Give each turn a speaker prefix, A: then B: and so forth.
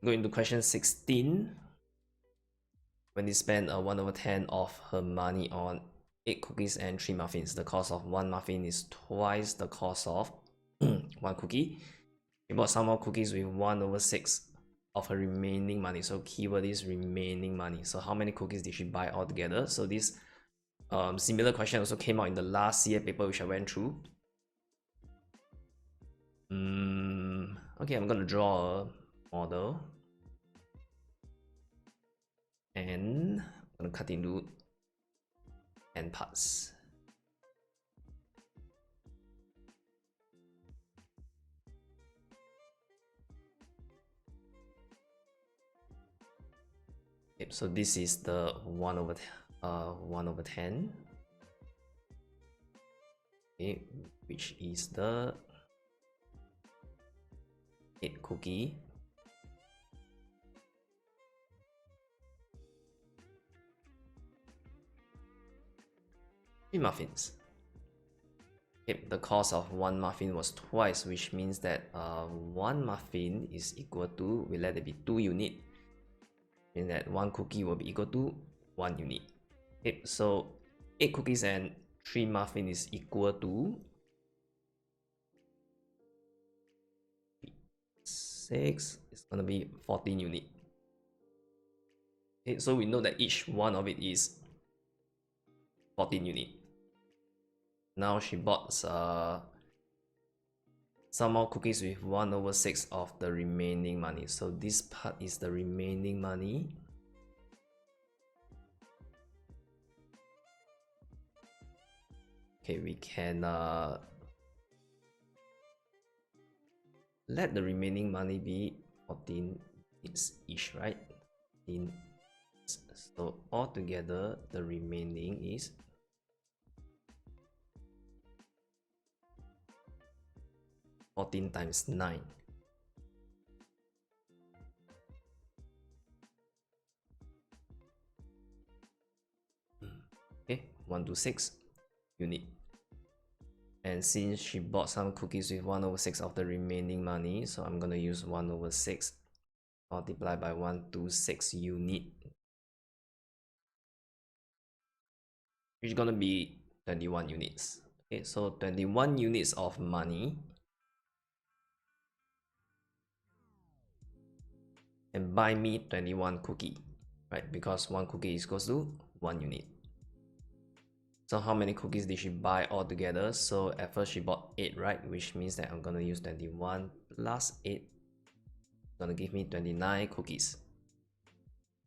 A: Go into question 16. Wendy spent a 1/10 of her money on 8 cookies and 3 muffins. The cost of 1 muffin is twice the cost of 1 cookie. She bought some more cookies with 1/6 of her remaining money. So keyword is remaining money. So how many cookies did she buy altogether? So this similar question also came out in the last CA paper which I went through. Okay, I'm gonna draw a model. And I'm gonna cut into n parts. Okay, so this is the 1/10. Okay, which is the 8 cookie. Three muffins. Okay, the cost of 1 muffin was twice, which means that 1 muffin is equal to, we let it be 2 unit. Means that 1 cookie will be equal to 1 unit. Okay, so 8 cookies and 3 muffin is equal to 6. It's gonna be 14 unit. Okay, so we know that each one of it is 14 unit. Now she bought some more cookies with 1/6 of the remaining money. So this part is the remaining money. Okay, we can let the remaining money be 14 each, right? So altogether the remaining is 14 times 9. Okay, 126 unit. And since she bought some cookies with 1/6 of the remaining money, so I'm gonna use 1/6 multiplied by 126 unit, which is gonna be 21 units. Okay, so 21 units of money and buy me 21 cookie, right? Because 1 cookie is equals to 1 unit. So how many cookies did she buy altogether? So at first she bought 8, right? Which means that I'm gonna use 21 plus 8. It's gonna give me 29 cookies.